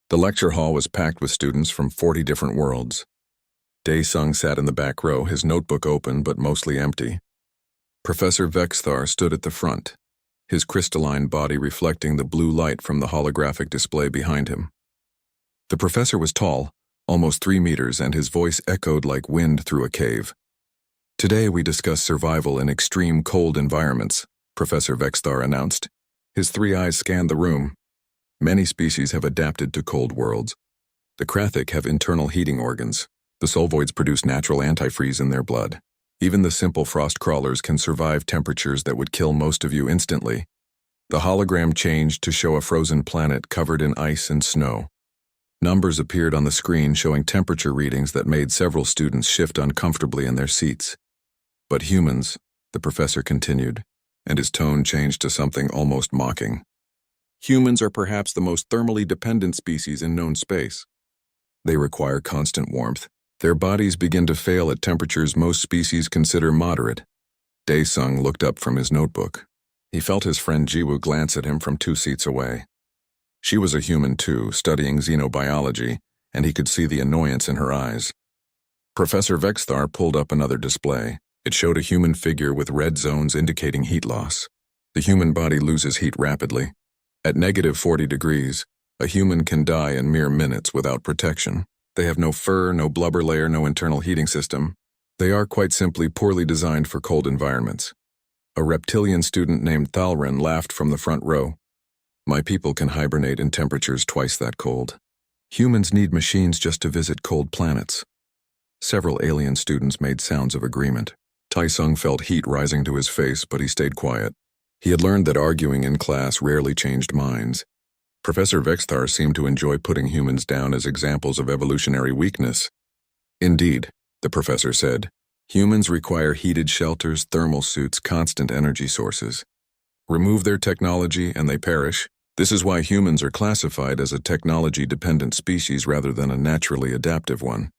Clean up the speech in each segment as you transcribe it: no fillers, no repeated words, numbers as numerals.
The lecture hall was packed with students from 40 different worlds. Dae-sung sat in the back row, his notebook open but mostly empty. Professor Vexthar stood at the front, his crystalline body reflecting the blue light from the holographic display behind him. The professor was tall, almost 3 meters, and his voice echoed like wind through a cave. "Today we discuss survival in extreme cold environments," Professor Vexthar announced. His 3 eyes scanned the room. Many species have adapted to cold worlds. The Krathic have internal heating organs. The Solvoids produce natural antifreeze in their blood. Even the simple frost crawlers can survive temperatures that would kill most of you instantly. The hologram changed to show a frozen planet covered in ice and snow. Numbers appeared on the screen showing temperature readings that made several students shift uncomfortably in their seats. "But humans," the professor continued, and his tone changed to something almost mocking. "Humans are perhaps the most thermally dependent species in known space. They require constant warmth. Their bodies begin to fail at temperatures most species consider moderate." Dae-sung looked up from his notebook. He felt his friend Jiwoo glance at him from 2 seats away. She was a human too, studying xenobiology, and he could see the annoyance in her eyes. Professor Vexthar pulled up another display. It showed a human figure with red zones indicating heat loss. The human body loses heat rapidly. At -40 degrees, a human can die in mere minutes without protection. They have no fur, no blubber layer, no internal heating system. They are quite simply poorly designed for cold environments. A reptilian student named Thalrin laughed from the front row. "My people can hibernate in temperatures twice that cold. Humans need machines just to visit cold planets." Several alien students made sounds of agreement. Dae-sung felt heat rising to his face, but he stayed quiet. He had learned that arguing in class rarely changed minds. Professor Vexthar seemed to enjoy putting humans down as examples of evolutionary weakness. "Indeed," the professor said, "humans require heated shelters, thermal suits, constant energy sources. Remove their technology and they perish. This is why humans are classified as a technology-dependent species rather than a naturally adaptive one."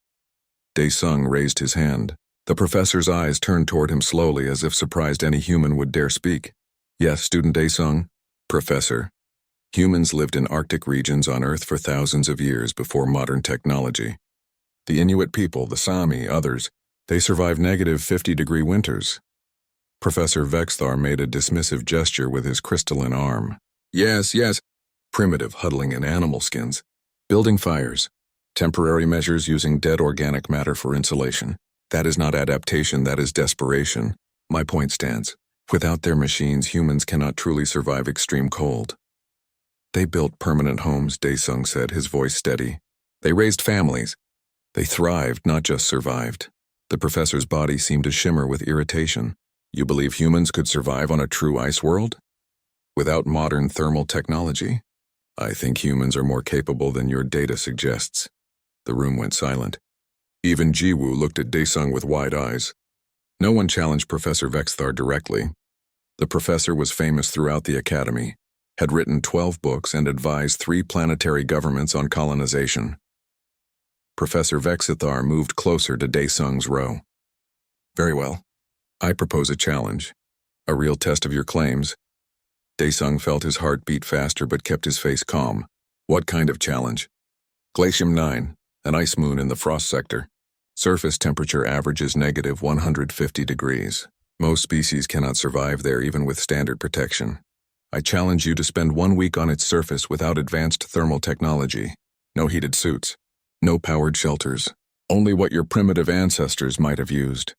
Dae-sung raised his hand. The professor's eyes turned toward him slowly, as if surprised any human would dare speak. "Yes, student Dae-sung." "Professor, humans lived in Arctic regions on Earth for thousands of years before modern technology. The Inuit people, the Sami, others, they survived -50-degree winters." Professor Vexthar made a dismissive gesture with his crystalline arm. Yes. Primitive huddling in animal skins. Building fires. Temporary measures using dead organic matter for insulation. That is not adaptation, that is desperation. My point stands. Without their machines, humans cannot truly survive extreme cold. "They built permanent homes," Dae-sung said, his voice steady. "They raised families. They thrived, not just survived." The professor's body seemed to shimmer with irritation. "You believe humans could survive on a true ice world? Without modern thermal technology? I think humans are more capable than your data suggests." The room went silent. Even Jiwoo looked at Dae-sung with wide eyes. No one challenged Professor Vexthar directly. The professor was famous throughout the academy, had written 12 books and advised 3 planetary governments on colonization. Professor Vexthar moved closer to Dae-sung's row. "Very well. I propose a challenge. A real test of your claims." Dae-sung felt his heart beat faster but kept his face calm. "What kind of challenge?" "Glacium 9, an ice moon in the frost sector. Surface temperature averages -150 degrees. Most species cannot survive there even with standard protection. I challenge you to spend 1 week on its surface without advanced thermal technology. No heated suits. No powered shelters. Only what your primitive ancestors might have used."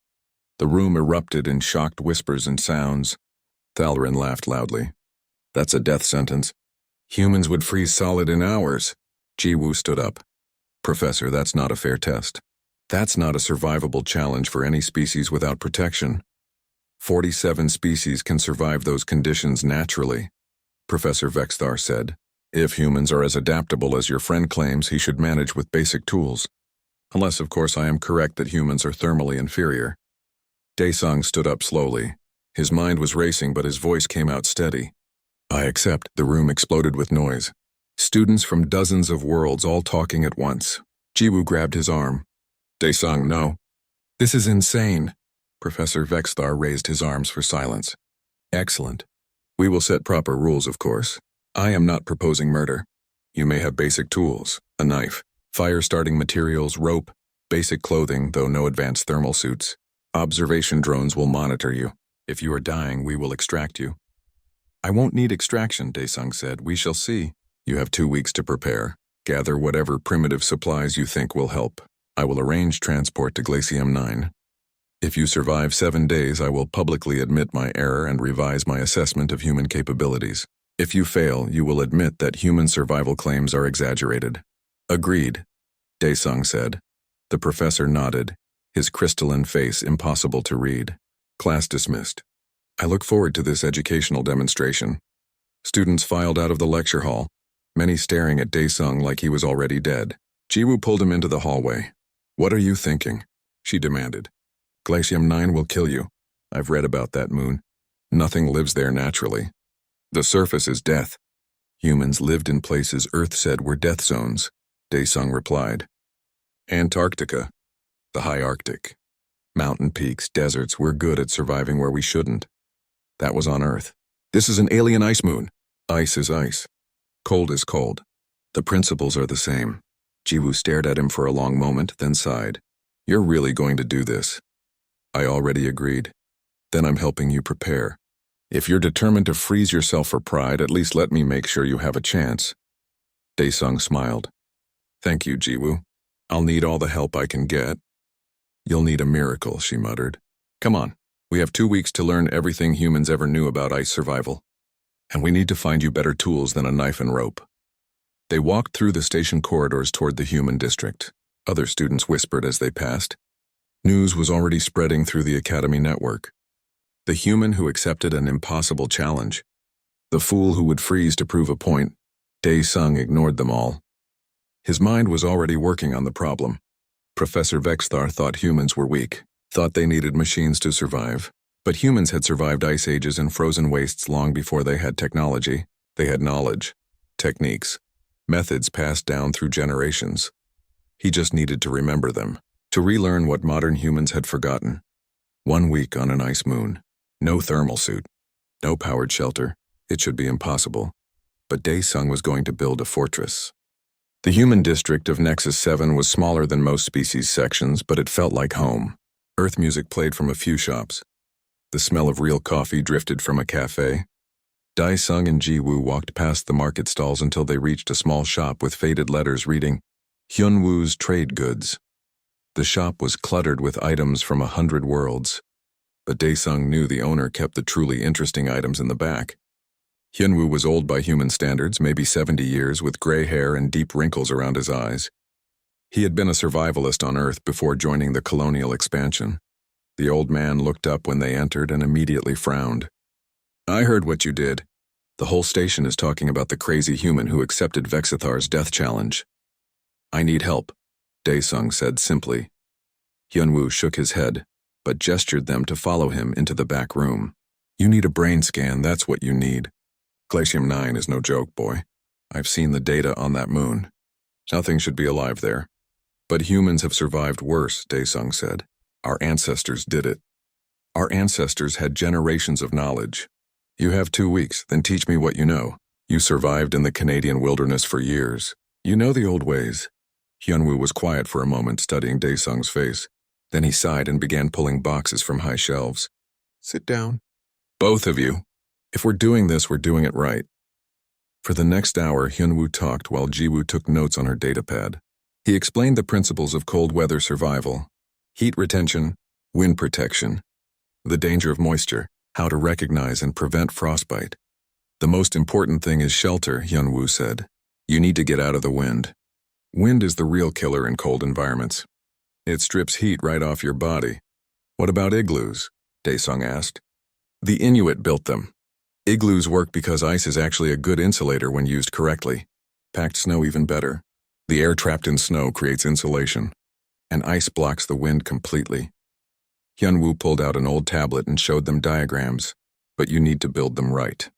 The room erupted in shocked whispers and sounds. Thalrin laughed loudly. "That's a death sentence. Humans would freeze solid in hours." Jiwoo stood up. "Professor, that's not a fair test. That's not a survivable challenge for any species without protection. 47 species can survive those conditions naturally," Professor Vexthar said. "If humans are as adaptable as your friend claims, he should manage with basic tools. Unless, of course, I am correct that humans are thermally inferior." Dae-sung stood up slowly. His mind was racing, but his voice came out steady. "I accept." The room exploded with noise. Students from dozens of worlds all talking at once. Jiwoo grabbed his arm. "Dae-sung, no. This is insane." Professor Vexthar raised his arms for silence. "Excellent. We will set proper rules, of course. I am not proposing murder. You may have basic tools, a knife, fire-starting materials, rope, basic clothing, though no advanced thermal suits. Observation drones will monitor you. If you are dying, we will extract you. I won't need extraction, Daesung said. We shall see. You have 2 weeks to prepare. Gather whatever primitive supplies you think will help. I will arrange transport to Glacium 9. If you survive 7 days, I will publicly admit my error and revise my assessment of human capabilities. If you fail, you will admit that human survival claims are exaggerated. Agreed, Daesung said. The professor nodded, his crystalline face impossible to read. Class dismissed. I look forward to this educational demonstration. Students filed out of the lecture hall, many staring at Daesung like he was already dead. Jiwoo pulled him into the hallway. What are you thinking? She demanded. Glacium 9 will kill you. I've read about that moon. Nothing lives there naturally. The surface is death. Humans lived in places Earth said were death zones, Daesung replied. Antarctica, the high Arctic. Mountain peaks, deserts, we're good at surviving where we shouldn't. That was on Earth. This is an alien ice moon. Ice is ice. Cold is cold. The principles are the same. Jiwoo stared at him for a long moment, then sighed. You're really going to do this? I already agreed. Then I'm helping you prepare. If you're determined to freeze yourself for pride, at least let me make sure you have a chance. Daesung smiled. Thank you, Jiwoo. I'll need all the help I can get. You'll need a miracle, she muttered. Come on. We have 2 weeks to learn everything humans ever knew about ice survival. And we need to find you better tools than a knife and rope. They walked through the station corridors toward the human district. Other students whispered as they passed. News was already spreading through the Academy network. The human who accepted an impossible challenge. The fool who would freeze to prove a point. Daesung ignored them all. His mind was already working on the problem. Professor Vexthar thought humans were weak, thought they needed machines to survive. But humans had survived ice ages and frozen wastes long before they had technology. They had knowledge, techniques, methods passed down through generations. He just needed to remember them, to relearn what modern humans had forgotten. 1 week on an ice moon. No thermal suit. No powered shelter. It should be impossible. But Daesung was going to build a fortress. The human district of Nexus 7 was smaller than most species sections, but it felt like home. Earth music played from a few shops. The smell of real coffee drifted from a cafe. Daesung and Jiwoo walked past the market stalls until they reached a small shop with faded letters reading, Hyunwoo's Trade Goods. The shop was cluttered with items from 100 worlds. But Daesung knew the owner kept the truly interesting items in the back. Hyunwoo was old by human standards, maybe 70 years, with gray hair and deep wrinkles around his eyes. He had been a survivalist on Earth before joining the colonial expansion. The old man looked up when they entered and immediately frowned. I heard what you did. The whole station is talking about the crazy human who accepted Vexithar's death challenge. I need help, Daesung said simply. Hyunwoo shook his head, but gestured them to follow him into the back room. You need a brain scan, that's what you need. Glacium 9 is no joke, boy. I've seen the data on that moon. Nothing should be alive there. But humans have survived worse, Daesung said. Our ancestors did it. Our ancestors had generations of knowledge. You have 2 weeks, then teach me what you know. You survived in the Canadian wilderness for years. You know the old ways. Hyunwoo was quiet for a moment, studying Daesung's face. Then he sighed and began pulling boxes from high shelves. Sit down. Both of you. If we're doing this, we're doing it right. For the next hour, Hyunwoo talked while Jiwoo took notes on her datapad. He explained the principles of cold weather survival, heat retention, wind protection, the danger of moisture, how to recognize and prevent frostbite. The most important thing is shelter, Hyunwoo said. You need to get out of the wind. Wind is the real killer in cold environments. It strips heat right off your body. What about igloos? Daesung asked. The Inuit built them. Igloos work because ice is actually a good insulator when used correctly. Packed snow even better. The air trapped in snow creates insulation, and ice blocks the wind completely. Hyunwoo pulled out an old tablet and showed them diagrams, but you need to build them right.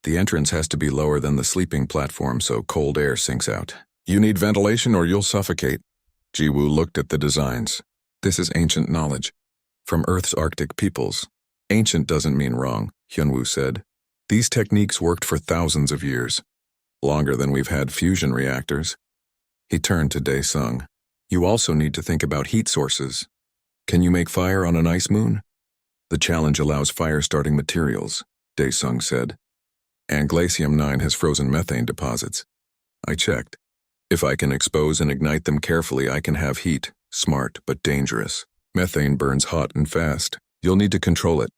The entrance has to be lower than the sleeping platform so cold air sinks out. You need ventilation or you'll suffocate. Jiwoo looked at the designs. This is ancient knowledge. From Earth's Arctic peoples. Ancient doesn't mean wrong, Hyunwoo said. These techniques worked for thousands of years. Longer than we've had fusion reactors. He turned to Dae-sung. You also need to think about heat sources. Can you make fire on an ice moon? The challenge allows fire-starting materials, Dae-sung said. And Glacium-9 has frozen methane deposits. I checked. If I can expose and ignite them carefully, I can have heat, smart but dangerous. Methane burns hot and fast. You'll need to control it.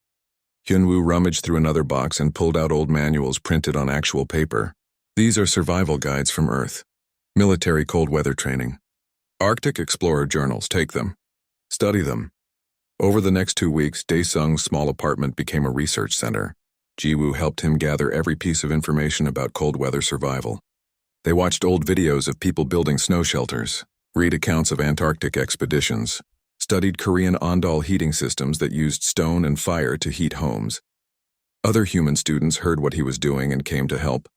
Hyunwoo rummaged through another box and pulled out old manuals printed on actual paper. These are survival guides from Earth. Military cold weather training. Arctic Explorer journals, take them. Study them. Over the next 2 weeks, Dae-sung's small apartment became a research center. Ji-woo helped him gather every piece of information about cold weather survival. They watched old videos of people building snow shelters, read accounts of Antarctic expeditions, studied Korean ondol heating systems that used stone and fire to heat homes. Other human students heard what he was doing and came to help.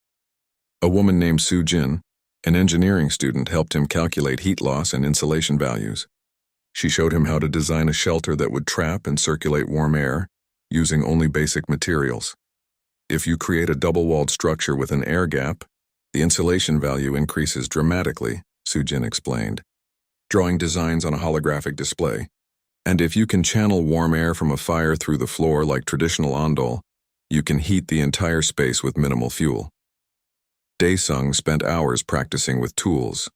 A woman named Soo-jin, an engineering student, helped him calculate heat loss and insulation values. She showed him how to design a shelter that would trap and circulate warm air, using only basic materials. If you create a double-walled structure with an air gap, the insulation value increases dramatically, Soo-jin explained, drawing designs on a holographic display. And if you can channel warm air from a fire through the floor like traditional ondol, you can heat the entire space with minimal fuel. Dae-sung spent hours practicing with tools,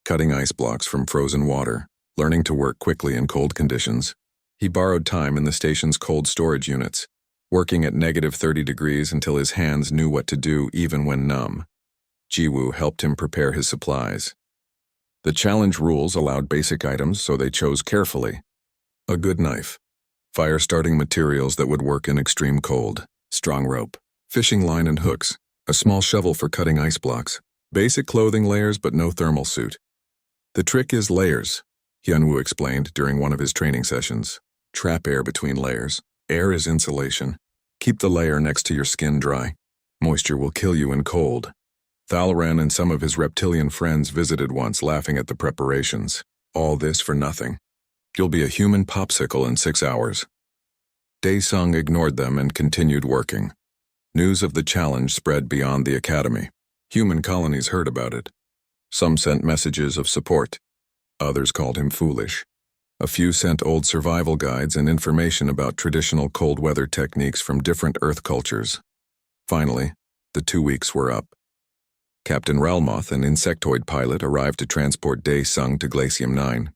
cutting ice blocks from frozen water, learning to work quickly in cold conditions. He borrowed time in the station's cold storage units, working at -30 degrees until his hands knew what to do even when numb. Ji-woo helped him prepare his supplies. The challenge rules allowed basic items, so they chose carefully. A good knife, fire-starting materials that would work in extreme cold, strong rope, fishing line and hooks, a small shovel for cutting ice blocks, basic clothing layers but no thermal suit. The trick is layers, Hyunwoo explained during one of his training sessions. Trap air between layers. Air is insulation. Keep the layer next to your skin dry. Moisture will kill you in cold. Thalran and some of his reptilian friends visited once, laughing at the preparations. All this for nothing. You'll be a human popsicle in 6 hours. Dae-sung ignored them and continued working. News of the challenge spread beyond the academy. Human colonies heard about it. Some sent messages of support. Others called him foolish. A few sent old survival guides and information about traditional cold weather techniques from different Earth cultures. Finally, the 2 weeks were up. Captain Ralmoth, an insectoid pilot, arrived to transport Dae-sung to Glacium-9.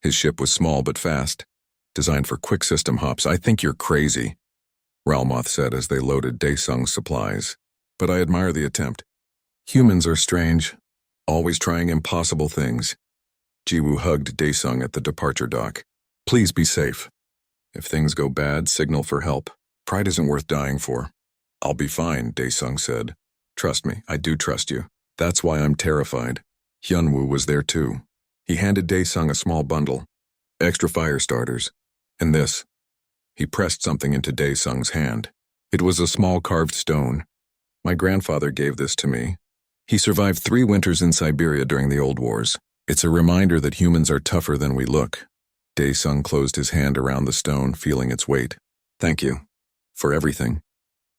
His ship was small but fast, designed for quick system hops. I think you're crazy, Ralmoth said as they loaded Dae-sung's supplies. But I admire the attempt. Humans are strange, always trying impossible things. Ji-woo hugged Dae-sung at the departure dock. Please be safe. If things go bad, signal for help. Pride isn't worth dying for. I'll be fine, Dae-sung said. Trust me, I do trust you. That's why I'm terrified. Hyunwoo was there too. He handed Dae-sung a small bundle. Extra fire starters. And this. He pressed something into Dae-sung's hand. It was a small carved stone. My grandfather gave this to me. He survived 3 winters in Siberia during the Old Wars. It's a reminder that humans are tougher than we look. Dae-sung closed his hand around the stone, feeling its weight. Thank you. For everything.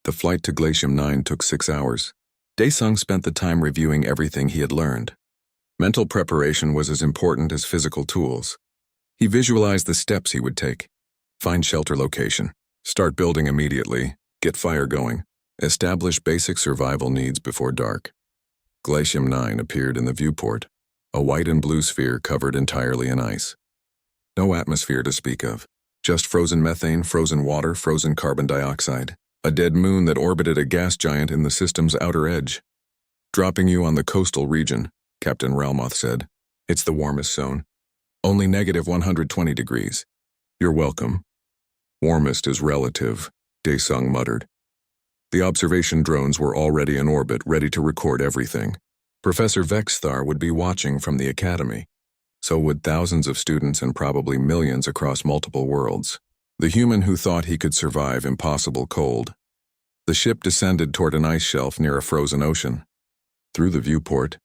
The flight to Glacium-9 took 6 hours. Dae-sung spent the time reviewing everything he had learned. Mental preparation was as important as physical tools. He visualized the steps he would take. Find shelter location. Start building immediately. Get fire going. Establish basic survival needs before dark. Glacium-9 appeared in the viewport, a white and blue sphere covered entirely in ice. No atmosphere to speak of. Just frozen methane, frozen water, frozen carbon dioxide. A dead moon that orbited a gas giant in the system's outer edge. Dropping you on the coastal region, Captain Ralmoth said. It's the warmest zone. Only -120 degrees. You're welcome. Warmest is relative, Dae-sung muttered. The observation drones were already in orbit, ready to record everything. Professor Vexthar would be watching from the academy. So would thousands of students and probably millions across multiple worlds. The human who thought he could survive impossible cold. The ship descended toward an ice shelf near a frozen ocean. Through the viewport,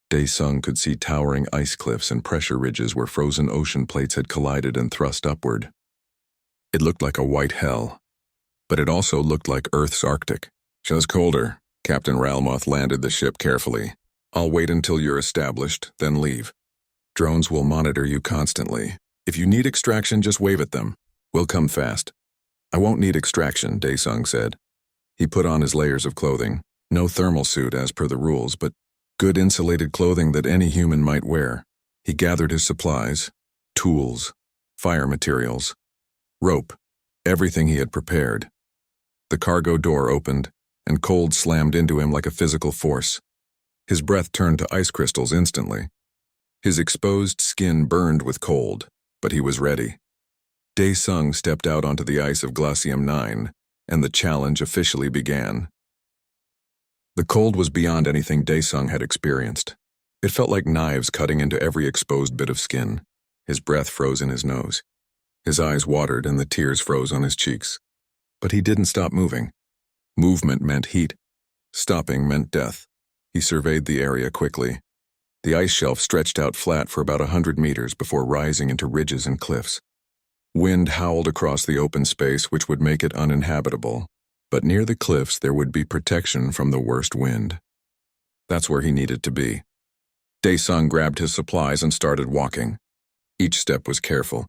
Dae-sung could see towering ice cliffs and pressure ridges where frozen ocean plates had collided and thrust upward. It looked like a white hell, but it also looked like Earth's Arctic, just colder, Captain Ralmoth landed the ship carefully. I'll wait until you're established, then leave. Drones will monitor you constantly. If you need extraction, just wave at them. We'll come fast. I won't need extraction, Daesung said. He put on his layers of clothing. No thermal suit as per the rules, but good insulated clothing that any human might wear. He gathered his supplies, tools, fire materials, rope, everything he had prepared. The cargo door opened, and cold slammed into him like a physical force. His breath turned to ice crystals instantly. His exposed skin burned with cold, but he was ready. Daesung stepped out onto the ice of Glacium 9, and the challenge officially began. The cold was beyond anything Daesung had experienced. It felt like knives cutting into every exposed bit of skin. His breath froze in his nose. His eyes watered and the tears froze on his cheeks. But he didn't stop moving. Movement meant heat. Stopping meant death. He surveyed the area quickly. The ice shelf stretched out flat for about 100 meters before rising into ridges and cliffs. Wind howled across the open space, which would make it uninhabitable. But near the cliffs there would be protection from the worst wind. That's where he needed to be. Daesung grabbed his supplies and started walking. Each step was careful.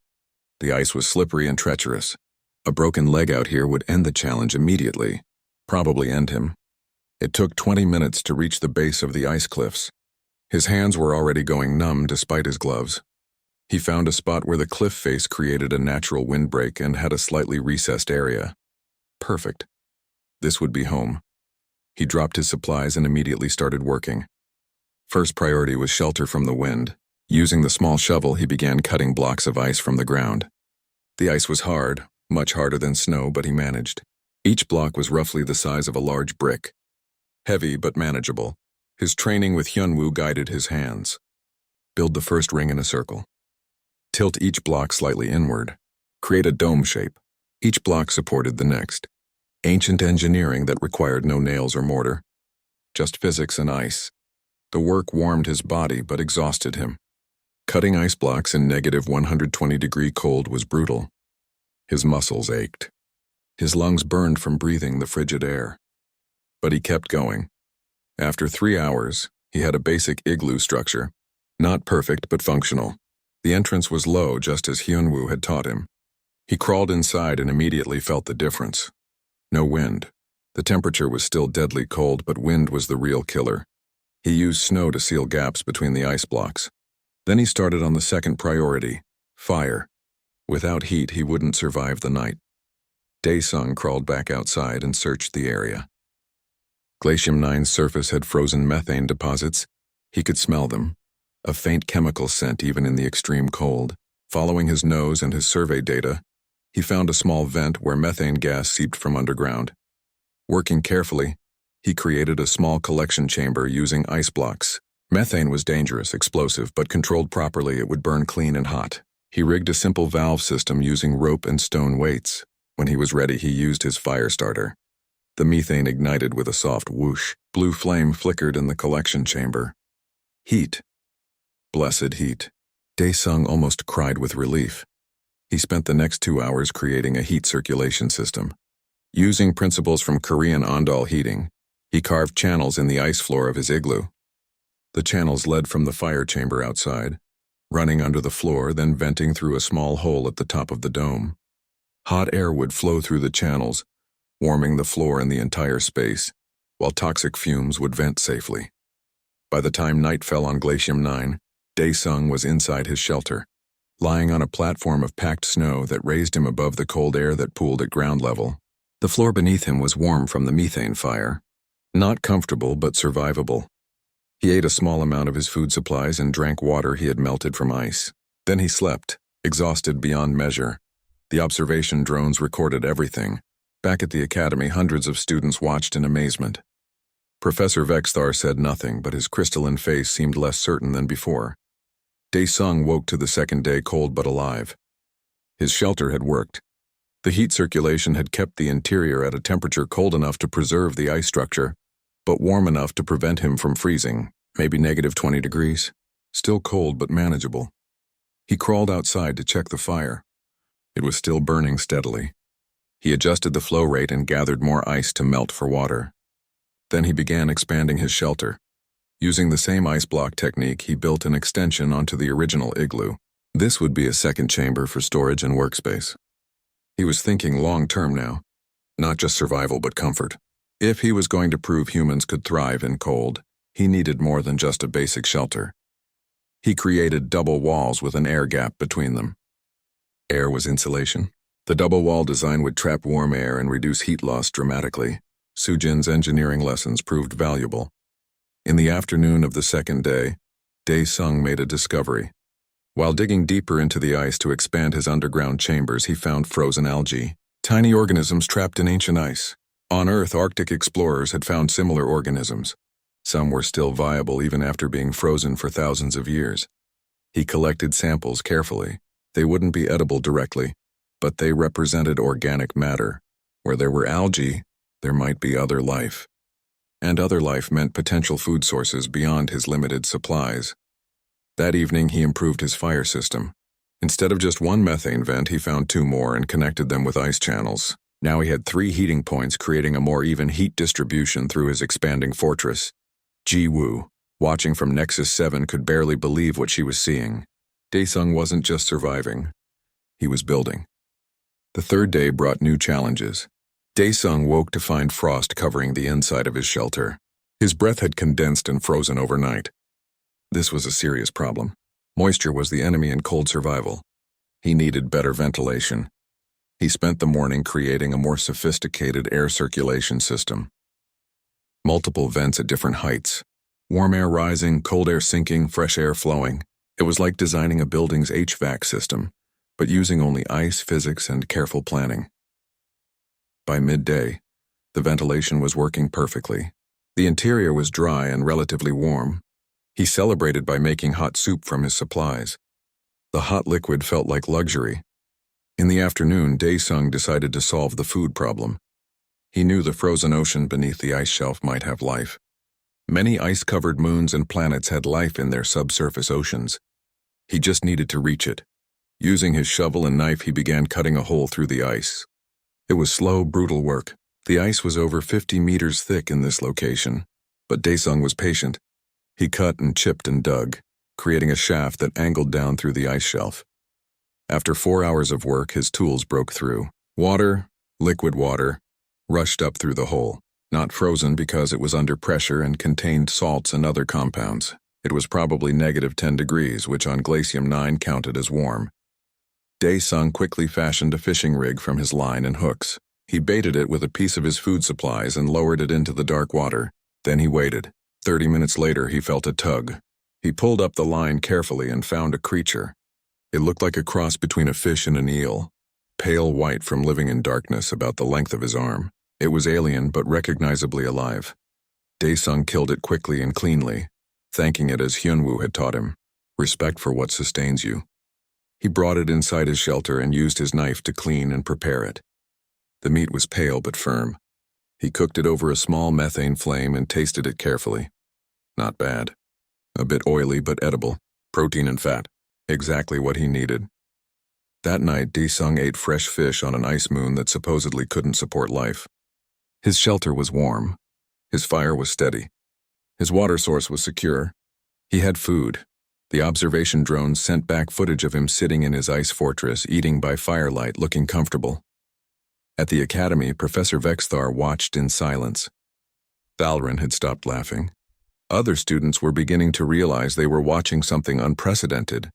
The ice was slippery and treacherous. A broken leg out here would end the challenge immediately, probably end him. It took 20 minutes to reach the base of the ice cliffs. His hands were already going numb despite his gloves. He found a spot where the cliff face created a natural windbreak and had a slightly recessed area. Perfect. This would be home. He dropped his supplies and immediately started working. First priority was shelter from the wind. Using the small shovel, he began cutting blocks of ice from the ground. The ice was hard, much harder than snow, but he managed. Each block was roughly the size of a large brick. Heavy but manageable. His training with Hyunwoo guided his hands. Build the first ring in a circle. Tilt each block slightly inward. Create a dome shape. Each block supported the next. Ancient engineering that required no nails or mortar. Just physics and ice. The work warmed his body but exhausted him. Cutting ice blocks in negative 120-degree cold was brutal. His muscles ached. His lungs burned from breathing the frigid air. But he kept going. After 3 hours, he had a basic igloo structure. Not perfect, but functional. The entrance was low, just as Hyunwoo had taught him. He crawled inside and immediately felt the difference. No wind. The temperature was still deadly cold, but wind was the real killer. He used snow to seal gaps between the ice blocks. Then he started on the second priority, fire. Without heat, he wouldn't survive the night. Daesung crawled back outside and searched the area. Glacium 9's surface had frozen methane deposits. He could smell them, a faint chemical scent even in the extreme cold. Following his nose and his survey data, he found a small vent where methane gas seeped from underground. Working carefully, he created a small collection chamber using ice blocks. Methane was dangerous, explosive, but controlled properly it would burn clean and hot. He rigged a simple valve system using rope and stone weights. When he was ready, he used his fire starter. The methane ignited with a soft whoosh. Blue flame flickered in the collection chamber. Heat. Blessed heat. Daesung almost cried with relief. He spent the next 2 hours creating a heat circulation system. Using principles from Korean ondol heating, he carved channels in the ice floor of his igloo. The channels led from the fire chamber outside, running under the floor, then venting through a small hole at the top of the dome. Hot air would flow through the channels, warming the floor and the entire space, while toxic fumes would vent safely. By the time night fell on Glacium 9, Daesung was inside his shelter, lying on a platform of packed snow that raised him above the cold air that pooled at ground level. The floor beneath him was warm from the methane fire. Not comfortable, but survivable. He ate a small amount of his food supplies and drank water he had melted from ice. Then he slept, exhausted beyond measure. The observation drones recorded everything. Back at the academy, hundreds of students watched in amazement. Professor Vexthar said nothing, but his crystalline face seemed less certain than before. Daesung woke to the second day cold but alive. His shelter had worked. The heat circulation had kept the interior at a temperature cold enough to preserve the ice structure, but warm enough to prevent him from freezing, maybe negative 20 degrees. Still cold but manageable. He crawled outside to check the fire. It was still burning steadily. He adjusted the flow rate and gathered more ice to melt for water. Then he began expanding his shelter. Using the same ice block technique, he built an extension onto the original igloo. This would be a second chamber for storage and workspace. He was thinking long-term now, not just survival but comfort. If he was going to prove humans could thrive in cold, he needed more than just a basic shelter. He created double walls with an air gap between them. Air was insulation. The double wall design would trap warm air and reduce heat loss dramatically. Sujin's engineering lessons proved valuable. In the afternoon of the second day, Dae-sung made a discovery. While digging deeper into the ice to expand his underground chambers, he found frozen algae, tiny organisms trapped in ancient ice. On Earth, Arctic explorers had found similar organisms. Some were still viable even after being frozen for thousands of years. He collected samples carefully. They wouldn't be edible directly, but they represented organic matter. Where there were algae, there might be other life. And other life meant potential food sources beyond his limited supplies. That evening, he improved his fire system. Instead of just one methane vent, he found 2 more and connected them with ice channels. Now he had 3 heating points, creating a more even heat distribution through his expanding fortress. Ji-woo, watching from Nexus 7, could barely believe what she was seeing. Dae-sung wasn't just surviving. He was building. The third day brought new challenges. Dae-sung woke to find frost covering the inside of his shelter. His breath had condensed and frozen overnight. This was a serious problem. Moisture was the enemy in cold survival. He needed better ventilation. He spent the morning creating a more sophisticated air circulation system. Multiple vents at different heights. Warm air rising, cold air sinking, fresh air flowing. It was like designing a building's HVAC system, but using only ice, physics, and careful planning. By midday, the ventilation was working perfectly. The interior was dry and relatively warm. He celebrated by making hot soup from his supplies. The hot liquid felt like luxury. In the afternoon, Dae-sung decided to solve the food problem. He knew the frozen ocean beneath the ice shelf might have life. Many ice-covered moons and planets had life in their subsurface oceans. He just needed to reach it. Using his shovel and knife, he began cutting a hole through the ice. It was slow, brutal work. The ice was over 50 meters thick in this location, but Dae-sung was patient. He cut and chipped and dug, creating a shaft that angled down through the ice shelf. After 4 hours of work, his tools broke through. Water, liquid water, rushed up through the hole, not frozen because it was under pressure and contained salts and other compounds. It was probably -10 degrees, which on Glacium 9 counted as warm. Dae-sung quickly fashioned a fishing rig from his line and hooks. He baited it with a piece of his food supplies and lowered it into the dark water. Then he waited. 30 minutes later, he felt a tug. He pulled up the line carefully and found a creature. It looked like a cross between a fish and an eel, pale white from living in darkness about the length of his arm. It was alien but recognizably alive. Dae-sung killed it quickly and cleanly, thanking it as Hyunwoo had taught him. Respect for what sustains you. He brought it inside his shelter and used his knife to clean and prepare it. The meat was pale but firm. He cooked it over a small methane flame and tasted it carefully. Not bad. A bit oily but edible. Protein and fat. Exactly what he needed. That night, Dae-sung ate fresh fish on an ice moon that supposedly couldn't support life. His shelter was warm. His fire was steady. His water source was secure. He had food. The observation drones sent back footage of him sitting in his ice fortress, eating by firelight, looking comfortable. At the academy, Professor Vexthar watched in silence. Thalrin had stopped laughing. Other students were beginning to realize they were watching something unprecedented.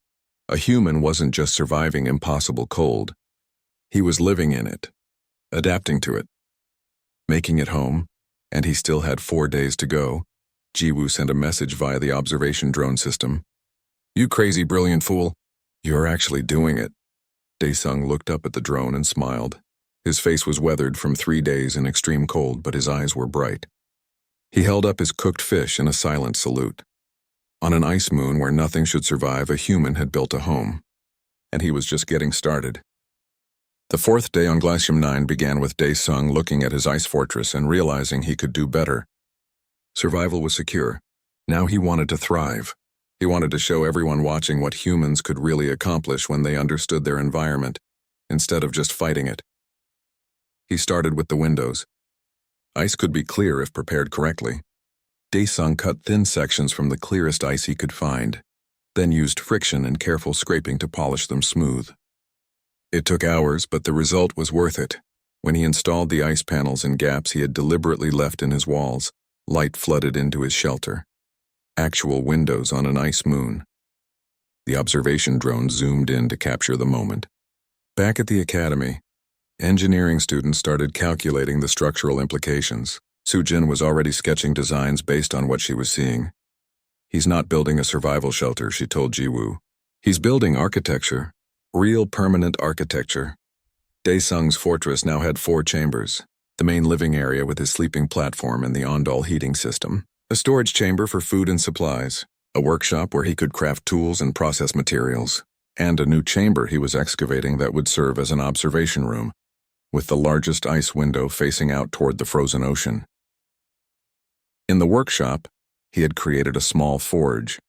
A human wasn't just surviving impossible cold. He was living in it, adapting to it, making it home, and he still had 4 days to go. Ji-woo sent a message via the observation drone system. "You crazy brilliant fool. You're actually doing it." Dae-sung looked up at the drone and smiled. His face was weathered from 3 days in extreme cold, but his eyes were bright. He held up his cooked fish in a silent salute. On an ice moon where nothing should survive, a human had built a home. And he was just getting started. The 4th day on Glacium 9 began with Dae-sung looking at his ice fortress and realizing he could do better. Survival was secure. Now he wanted to thrive. He wanted to show everyone watching what humans could really accomplish when they understood their environment, instead of just fighting it. He started with the windows. Ice could be clear if prepared correctly. Daesung cut thin sections from the clearest ice he could find, then used friction and careful scraping to polish them smooth. It took hours, but the result was worth it. When he installed the ice panels in gaps he had deliberately left in his walls, light flooded into his shelter. Actual windows on an ice moon. The observation drone zoomed in to capture the moment. Back at the academy, engineering students started calculating the structural implications. Sujin was already sketching designs based on what she was seeing. He's not building a survival shelter, she told Jiwoo. He's building architecture. Real permanent architecture. Daesung's fortress now had 4 chambers. The main living area with his sleeping platform and the Ondal heating system. A storage chamber for food and supplies. A workshop where he could craft tools and process materials. And a new chamber he was excavating that would serve as an observation room, with the largest ice window facing out toward the frozen ocean. In the workshop, he had created a small forge.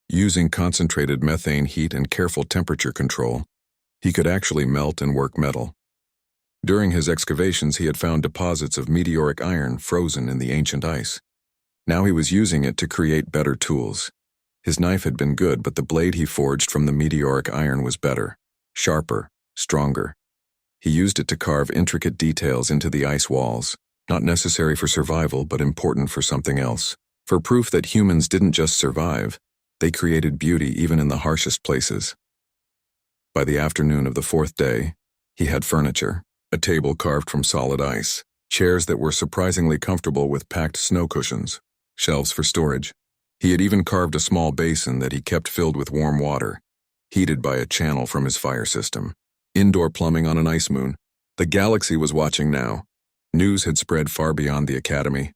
Using concentrated methane heat and careful temperature control, he could actually melt and work metal. During his excavations, he had found deposits of meteoric iron frozen in the ancient ice. Now he was using it to create better tools. His knife had been good, but the blade he forged from the meteoric iron was better, sharper, stronger. He used it to carve intricate details into the ice walls, not necessary for survival, but important for something else. For proof that humans didn't just survive, they created beauty even in the harshest places. By the afternoon of the 4th day, he had furniture, a table carved from solid ice, chairs that were surprisingly comfortable with packed snow cushions, shelves for storage. He had even carved a small basin that he kept filled with warm water, heated by a channel from his fire system. Indoor plumbing on an ice moon. The galaxy was watching now. News had spread far beyond the academy.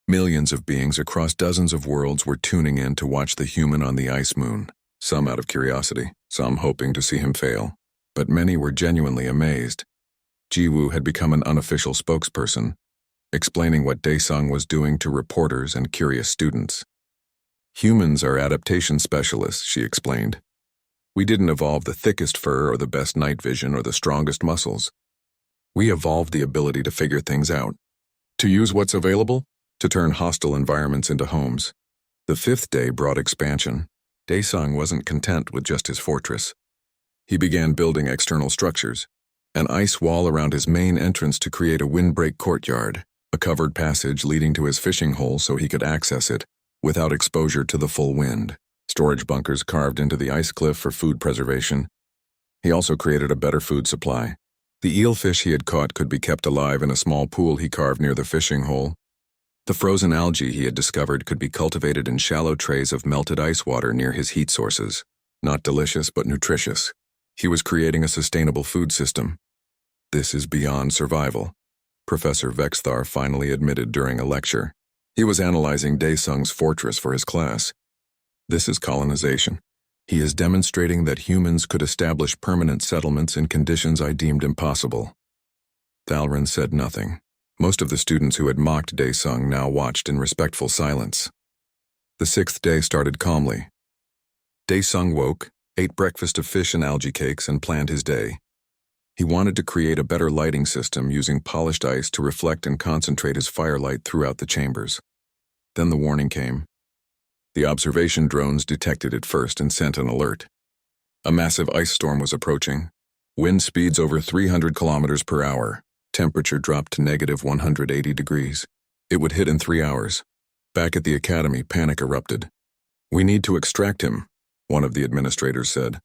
Millions of beings across dozens of worlds were tuning in to watch the human on the ice moon, some out of curiosity, some hoping to see him fail. But many were genuinely amazed. Jiwoo had become an unofficial spokesperson, explaining what Daesung was doing to reporters and curious students. Humans are adaptation specialists, she explained. We didn't evolve the thickest fur or the best night vision or the strongest muscles. We evolved the ability to figure things out, to use what's available, to turn hostile environments into homes. The 5th day brought expansion. Daesung wasn't content with just his fortress. He began building external structures, an ice wall around his main entrance to create a windbreak courtyard, a covered passage leading to his fishing hole so he could access it without exposure to the full wind, storage bunkers carved into the ice cliff for food preservation. He also created a better food supply. The eelfish he had caught could be kept alive in a small pool he carved near the fishing hole. The frozen algae he had discovered could be cultivated in shallow trays of melted ice water near his heat sources. Not delicious, but nutritious. He was creating a sustainable food system. This is beyond survival, Professor Vexthar finally admitted during a lecture. He was analyzing Daesung's fortress for his class. This is colonization. He is demonstrating that humans could establish permanent settlements in conditions I deemed impossible. Thalrin said nothing. Most of the students who had mocked Daesung now watched in respectful silence. The 6th day started calmly. Daesung woke, ate breakfast of fish and algae cakes, and planned his day. He wanted to create a better lighting system using polished ice to reflect and concentrate his firelight throughout the chambers. Then the warning came. The observation drones detected it first and sent an alert. A massive ice storm was approaching. Wind speeds over 300 kilometers per hour. Temperature dropped to negative 180 degrees. It would hit in 3 hours. Back at the academy, panic erupted. "We need to extract him," one of the administrators said.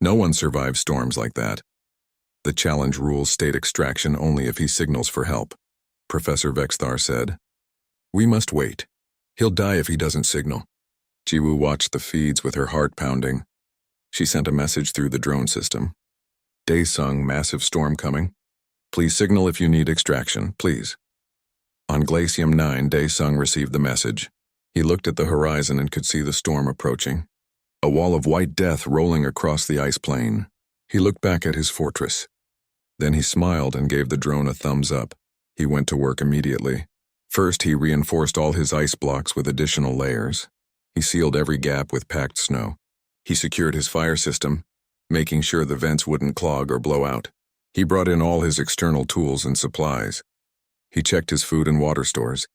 "No one survives storms like that. The challenge rules state extraction only if he signals for help," Professor Vexthar said. "We must wait. He'll die if he doesn't signal." Jiwoo watched the feeds with her heart pounding. She sent a message through the drone system. "Daesung, massive storm coming. Please signal if you need extraction, please." On Glacium 9, Daesung received the message. He looked at the horizon and could see the storm approaching. A wall of white death rolling across the ice plain. He looked back at his fortress. Then he smiled and gave the drone a thumbs up. He went to work immediately. First, he reinforced all his ice blocks with additional layers. He sealed every gap with packed snow. He secured his fire system, making sure the vents wouldn't clog or blow out. He brought in all his external tools and supplies. He checked his food and water stores.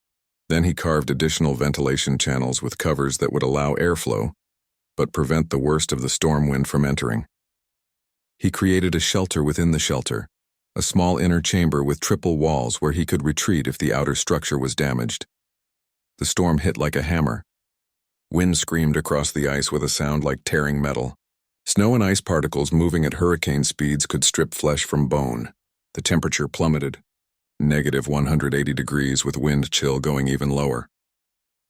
Then he carved additional ventilation channels with covers that would allow airflow, but prevent the worst of the storm wind from entering. He created a shelter within the shelter, a small inner chamber with triple walls where he could retreat if the outer structure was damaged. The storm hit like a hammer. Wind screamed across the ice with a sound like tearing metal. Snow and ice particles moving at hurricane speeds could strip flesh from bone. The temperature plummeted, -180 degrees with wind chill going even lower.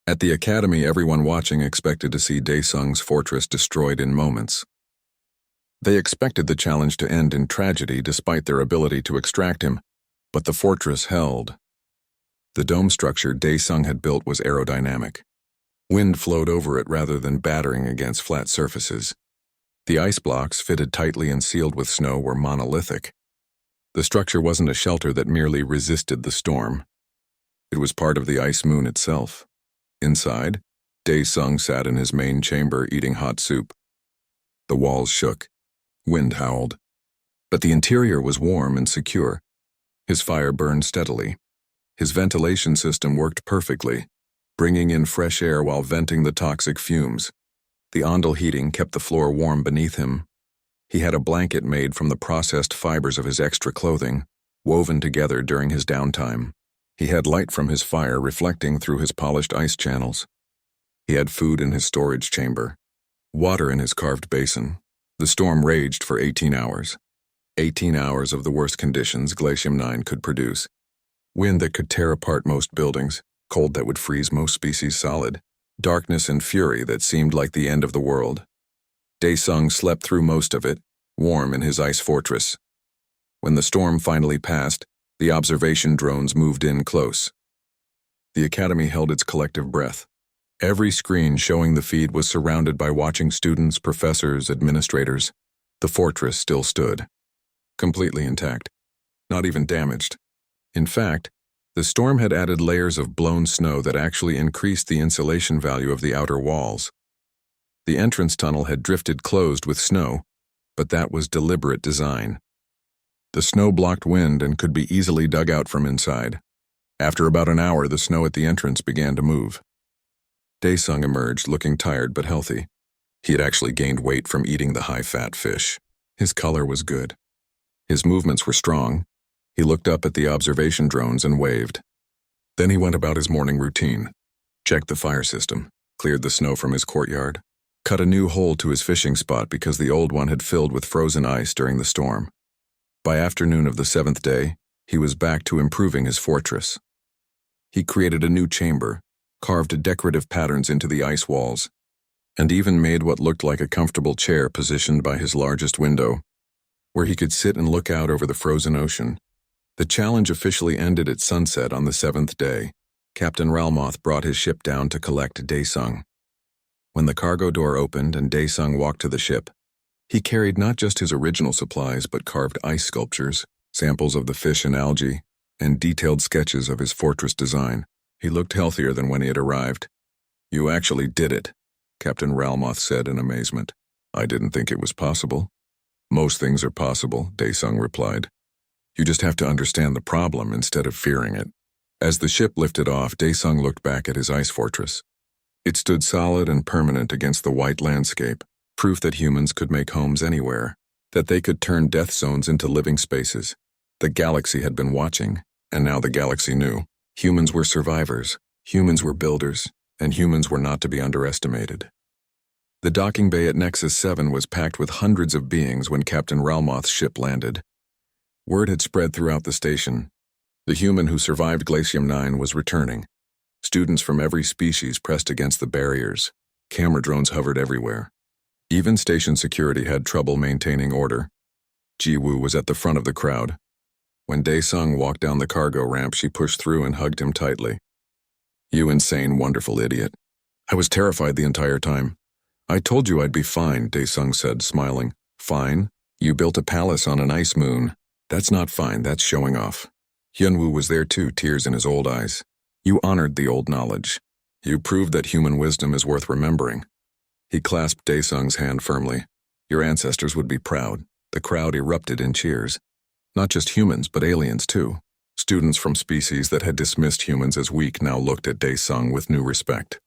At the academy, everyone watching expected to see Daesung's fortress destroyed in moments. They expected the challenge to end in tragedy despite their ability to extract him, but the fortress held. The dome structure Daesung had built was aerodynamic. Wind flowed over it rather than battering against flat surfaces. The ice blocks, fitted tightly and sealed with snow, were monolithic. The structure wasn't a shelter that merely resisted the storm. It was part of the ice moon itself. Inside, Daesung sat in his main chamber eating hot soup. The walls shook. Wind howled. But the interior was warm and secure. His fire burned steadily. His ventilation system worked perfectly, bringing in fresh air while venting the toxic fumes. The ondel heating kept the floor warm beneath him. He had a blanket made from the processed fibers of his extra clothing, woven together during his downtime. He had light from his fire reflecting through his polished ice channels. He had food in his storage chamber, water in his carved basin. The storm raged for 18 hours. 18 hours of the worst conditions Glacium 9 could produce. Wind that could tear apart most buildings, cold that would freeze most species solid, darkness and fury that seemed like the end of the world. Daesung slept through most of it, warm in his ice fortress. When the storm finally passed, the observation drones moved in close. The academy held its collective breath. Every screen showing the feed was surrounded by watching students, professors, administrators. The fortress still stood, completely intact, not even damaged. In fact, the storm had added layers of blown snow that actually increased the insulation value of the outer walls. The entrance tunnel had drifted closed with snow, but that was deliberate design. The snow blocked wind and could be easily dug out from inside. After about an hour, the snow at the entrance began to move. Daesung emerged, looking tired but healthy. He had actually gained weight from eating the high-fat fish. His color was good. His movements were strong. He looked up at the observation drones and waved. Then he went about his morning routine. Checked the fire system, cleared the snow from his courtyard, cut a new hole to his fishing spot because the old one had filled with frozen ice during the storm. By afternoon of the 7th day, he was back to improving his fortress. He created a new chamber, carved decorative patterns into the ice walls, and even made what looked like a comfortable chair positioned by his largest window, where he could sit and look out over the frozen ocean. The challenge officially ended at sunset on the 7th day. Captain Ralmoth brought his ship down to collect Daesung. When the cargo door opened and Daesung walked to the ship, he carried not just his original supplies but carved ice sculptures, samples of the fish and algae, and detailed sketches of his fortress design. He looked healthier than when he had arrived. "You actually did it," Captain Ralmoth said in amazement. "I didn't think it was possible." "Most things are possible," Daesung replied. "You just have to understand the problem instead of fearing it." As the ship lifted off, Daesung looked back at his ice fortress. It stood solid and permanent against the white landscape, proof that humans could make homes anywhere, that they could turn death zones into living spaces. The galaxy had been watching, and now the galaxy knew. Humans were survivors, humans were builders, and humans were not to be underestimated. The docking bay at Nexus 7 was packed with hundreds of beings when Captain Ralmoth's ship landed. Word had spread throughout the station. The human who survived Glacium 9 was returning. Students from every species pressed against the barriers. Camera drones hovered everywhere. Even station security had trouble maintaining order. Jiwoo was at the front of the crowd. When Daesung walked down the cargo ramp, she pushed through and hugged him tightly. "You insane, wonderful idiot. I was terrified the entire time." "I told you I'd be fine," Daesung said, smiling. "Fine? You built a palace on an ice moon. That's not fine, that's showing off." Hyunwoo was there too, tears in his old eyes. "You honored the old knowledge. You proved that human wisdom is worth remembering." He clasped Daesung's hand firmly. "Your ancestors would be proud." The crowd erupted in cheers. Not just humans, but aliens too. Students from species that had dismissed humans as weak now looked at Dae-sung with new respect.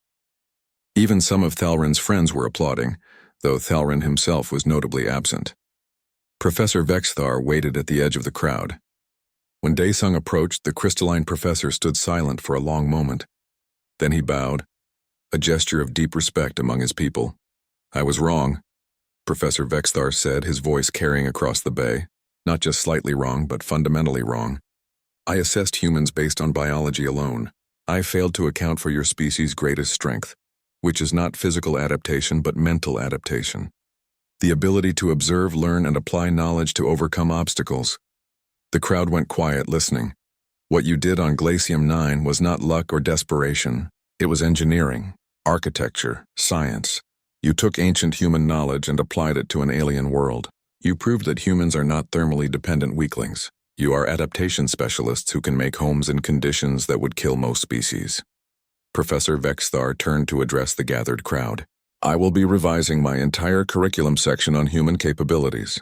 Even some of Thalrin's friends were applauding, though Thalrin himself was notably absent. Professor Vexthar waited at the edge of the crowd. When Dae-sung approached, the crystalline professor stood silent for a long moment. Then he bowed, a gesture of deep respect among his people. "I was wrong," Professor Vexthar said, his voice carrying across the bay. "Not just slightly wrong, but fundamentally wrong. I assessed humans based on biology alone. I failed to account for your species' greatest strength, which is not physical adaptation but mental adaptation. The ability to observe, learn, and apply knowledge to overcome obstacles." The crowd went quiet, listening. What you did on Glacium 9 was not luck or desperation. It was engineering, architecture, science. You took ancient human knowledge and applied it to an alien world. You proved that humans are not thermally dependent weaklings. You are adaptation specialists who can make homes in conditions that would kill most species. Professor Vexthar turned to address the gathered crowd. "I will be revising my entire curriculum section on human capabilities.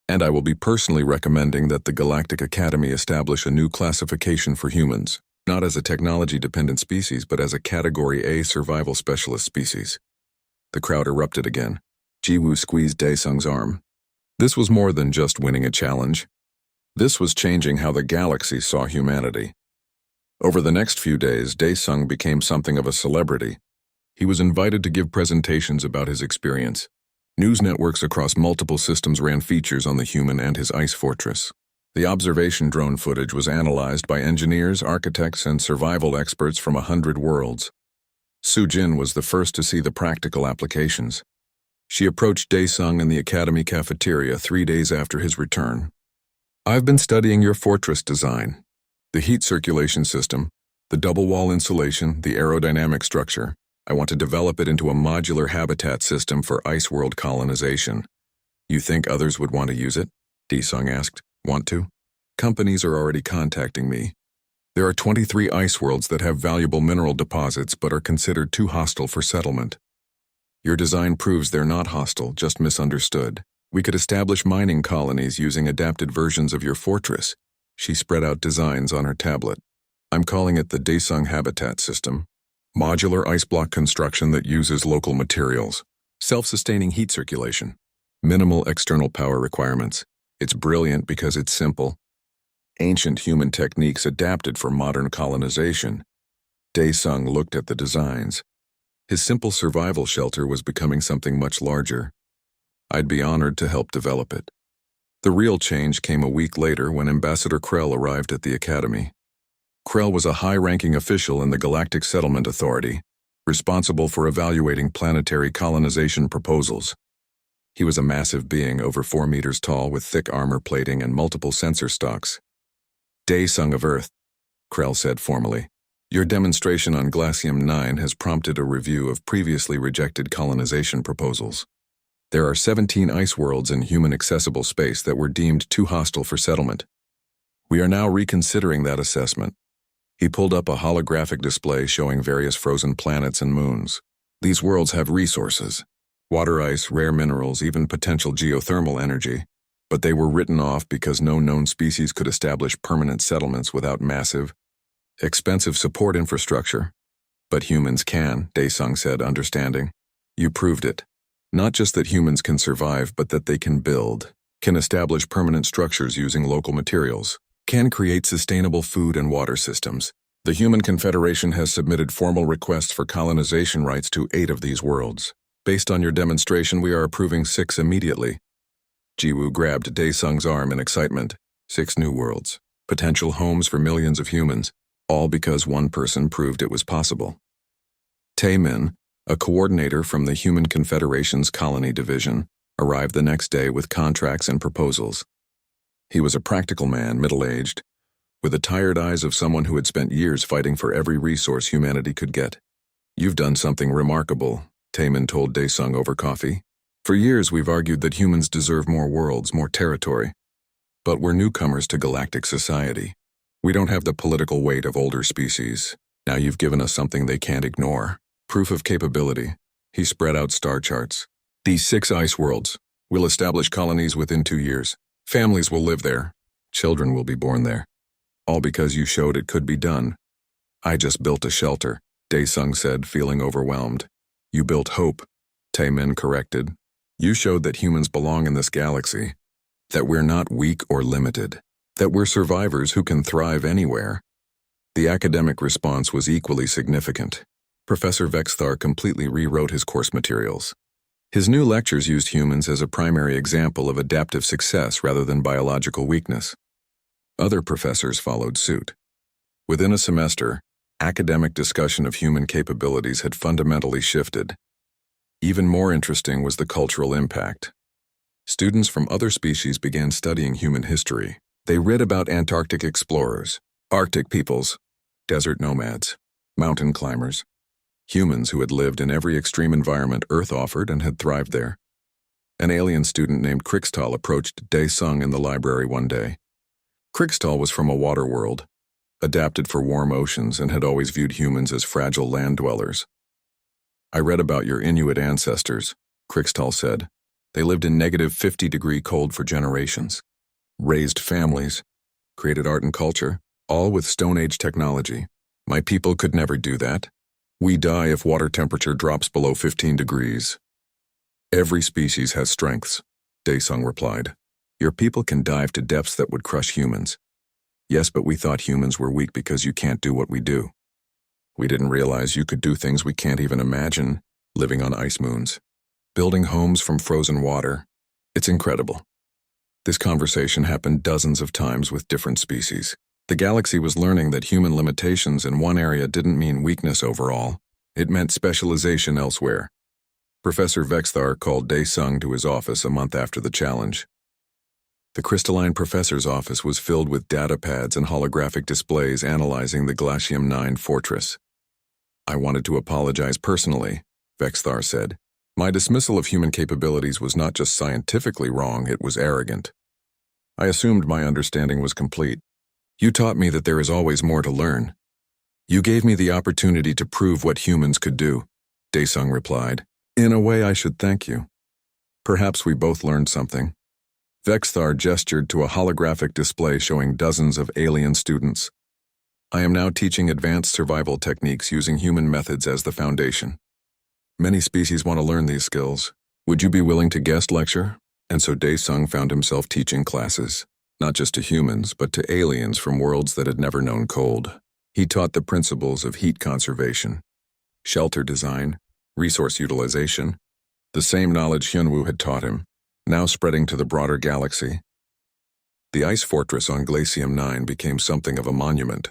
And I will be personally recommending that the Galactic Academy establish a new classification for humans, not as a technology-dependent species but as a Category A survival specialist species." The crowd erupted again. Jiwoo squeezed Dae-sung's arm. This was more than just winning a challenge. This was changing how the galaxy saw humanity. Over the next few days, Dae-sung became something of a celebrity. He was invited to give presentations about his experience. News networks across multiple systems ran features on the human and his ice fortress. The observation drone footage was analyzed by engineers, architects, and survival experts from 100 worlds. Soo-jin was the first to see the practical applications. She approached Dae-sung in the academy cafeteria 3 days after his return. "I've been studying your fortress design. The heat circulation system, the double wall insulation, the aerodynamic structure. I want to develop it into a modular habitat system for ice world colonization. You think others would want to use it?" Dae-sung asked. "Want to?" "Companies are already contacting me. There are 23 ice worlds that have valuable mineral deposits but are considered too hostile for settlement. Your design proves they're not hostile, just misunderstood. We could establish mining colonies using adapted versions of your fortress." She spread out designs on her tablet. "I'm calling it the Dae-sung Habitat System. Modular ice block construction that uses local materials. Self-sustaining heat circulation. Minimal external power requirements. It's brilliant because it's simple. Ancient human techniques adapted for modern colonization." Dae-sung looked at the designs. His simple survival shelter was becoming something much larger. "I'd be honored to help develop it." The real change came a week later when Ambassador Krell arrived at the academy. Krell was a high-ranking official in the Galactic Settlement Authority, responsible for evaluating planetary colonization proposals. He was a massive being over 4 meters tall with thick armor plating and multiple sensor stocks. "Dae-sung of Earth," Krell said formally. "Your demonstration on Glacium 9 has prompted a review of previously rejected colonization proposals. There are 17 ice worlds in human-accessible space that were deemed too hostile for settlement. We are now reconsidering that assessment." He pulled up a holographic display showing various frozen planets and moons. "These worlds have resources. Water ice, rare minerals, even potential geothermal energy. But they were written off because no known species could establish permanent settlements without massive, expensive support infrastructure. But humans can," Dae-sung said, understanding. "You proved it. Not just that humans can survive, but that they can build, can establish permanent structures using local materials, can create sustainable food and water systems. The Human Confederation has submitted formal requests for colonization rights to 8 of these worlds. Based on your demonstration, we are approving 6 immediately." Jiwoo grabbed Dae-sung's arm in excitement. 6 new worlds, potential homes for millions of humans, all because one person proved it was possible. Taemin, a coordinator from the Human Confederation's Colony Division, arrived the next day with contracts and proposals. He was a practical man, middle-aged, with the tired eyes of someone who had spent years fighting for every resource humanity could get. "You've done something remarkable," Taemin told Dae-sung over coffee. "For years we've argued that humans deserve more worlds, more territory. But we're newcomers to galactic society. We don't have the political weight of older species. Now you've given us something they can't ignore. Proof of capability." He spread out star charts. "These 6 ice worlds. We'll establish colonies within 2 years. Families will live there. Children will be born there. All because you showed it could be done. I just built a shelter, Daesung said, feeling overwhelmed. You built hope, Taemin corrected. You showed that humans belong in this galaxy, that we're not weak or limited, that we're survivors who can thrive anywhere. The academic response was equally significant. Professor Vexthar completely rewrote his course materials. His new lectures used humans as a primary example of adaptive success rather than biological weakness. Other professors followed suit. Within a semester, academic discussion of human capabilities had fundamentally shifted. Even more interesting was the cultural impact. Students from other species began studying human history. They read about Antarctic explorers, Arctic peoples, desert nomads, mountain climbers, humans who had lived in every extreme environment Earth offered and had thrived there. An alien student named Krixtal approached Daesung in the library one day. Krixtal was from a water world, adapted for warm oceans, and had always viewed humans as fragile land dwellers. I read about your Inuit ancestors, Krixtal said. They lived in -50-degree cold for generations, raised families, created art and culture, all with Stone Age technology. My people could never do that. We die if water temperature drops below 15 degrees. Every species has strengths, Daesung replied. Your people can dive to depths that would crush humans. Yes, but we thought humans were weak because you can't do what we do. We didn't realize you could do things we can't even imagine, living on ice moons, building homes from frozen water. It's incredible. This conversation happened dozens of times with different species. The galaxy was learning that human limitations in one area didn't mean weakness overall. It meant specialization elsewhere. Professor Vexthar called Daesung to his office a month after the challenge. The crystalline professor's office was filled with data pads and holographic displays analyzing the Glacium 9 fortress. I wanted to apologize personally, Vexthar said. My dismissal of human capabilities was not just scientifically wrong, it was arrogant. I assumed my understanding was complete. You taught me that there is always more to learn. You gave me the opportunity to prove what humans could do, Daesung replied. In a way, I should thank you. Perhaps we both learned something. Vexthar gestured to a holographic display showing dozens of alien students. I am now teaching advanced survival techniques using human methods as the foundation. Many species want to learn these skills. Would you be willing to guest lecture? And so Daesung found himself teaching classes, not just to humans, but to aliens from worlds that had never known cold. He taught the principles of heat conservation, shelter design, resource utilization, the same knowledge Hyunwoo had taught him, now spreading to the broader galaxy. The ice fortress on Glacium 9 became something of a monument.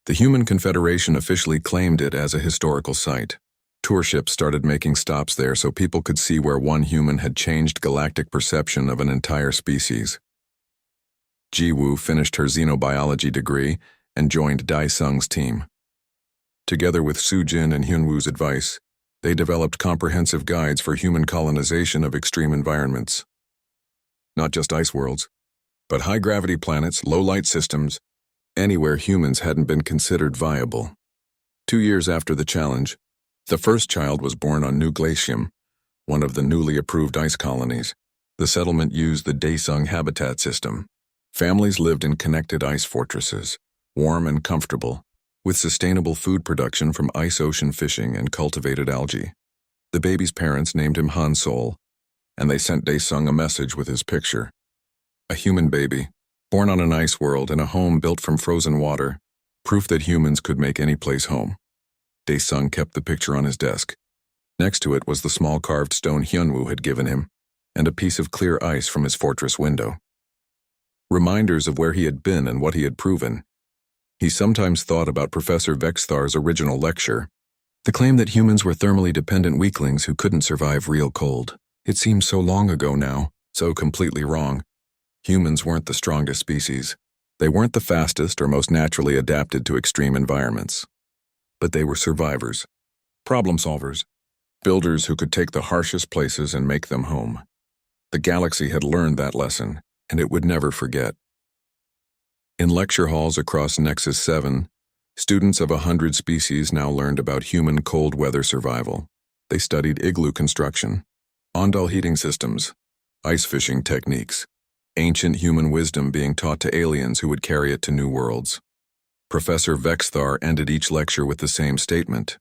The Human Confederation officially claimed it as a historical site. Tour ships started making stops there so people could see where one human had changed galactic perception of an entire species. Jiwoo finished her xenobiology degree and joined Daesung's team. Together with Sujin and Hyunwoo's advice, they developed comprehensive guides for human colonization of extreme environments. Not just ice worlds, but high-gravity planets, low-light systems, anywhere humans hadn't been considered viable. 2 years after the challenge, the first child was born on New Glacium, one of the newly approved ice colonies. The settlement used the Daesung habitat system. Families lived in connected ice fortresses, warm and comfortable, with sustainable food production from ice ocean fishing and cultivated algae. The baby's parents named him Han Sol, and they sent Daesung a message with his picture. A human baby, born on an ice world in a home built from frozen water, proof that humans could make any place home. Daesung kept the picture on his desk. Next to it was the small carved stone Hyunwoo had given him, and a piece of clear ice from his fortress window. Reminders of where he had been and what he had proven. He sometimes thought about Professor Vexthar's original lecture, the claim that humans were thermally dependent weaklings who couldn't survive real cold. It seems so long ago now, so completely wrong. Humans weren't the strongest species. They weren't the fastest or most naturally adapted to extreme environments. But they were survivors, problem solvers, builders who could take the harshest places and make them home. The galaxy had learned that lesson, and it would never forget. In lecture halls across Nexus 7, students of 100 species now learned about human cold weather survival. They studied igloo construction, ondal heating systems, ice fishing techniques, ancient human wisdom being taught to aliens who would carry it to new worlds. Professor Vexthar ended each lecture with the same statement.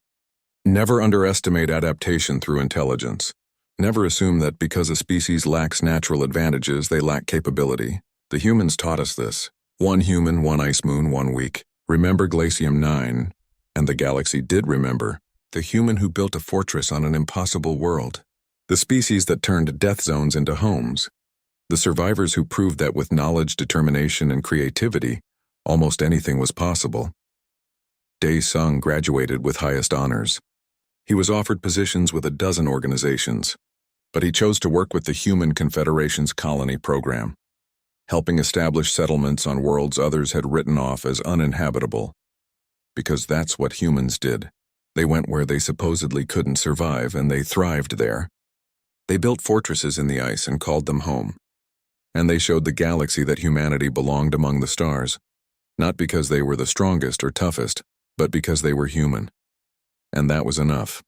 Never underestimate adaptation through intelligence. Never assume that because a species lacks natural advantages, they lack capability. The humans taught us this. One human, one ice moon, 1 week. Remember Glacium 9. And the galaxy did remember. The human who built a fortress on an impossible world. The species that turned death zones into homes. The survivors who proved that with knowledge, determination, and creativity, almost anything was possible. Dae Sung graduated with highest honors. He was offered positions with 12 organizations, but he chose to work with the Human Confederation's colony program, helping establish settlements on worlds others had written off as uninhabitable. Because that's what humans did. They went where they supposedly couldn't survive, and they thrived there. They built fortresses in the ice and called them home. And they showed the galaxy that humanity belonged among the stars, not because they were the strongest or toughest, but because they were human. And that was enough.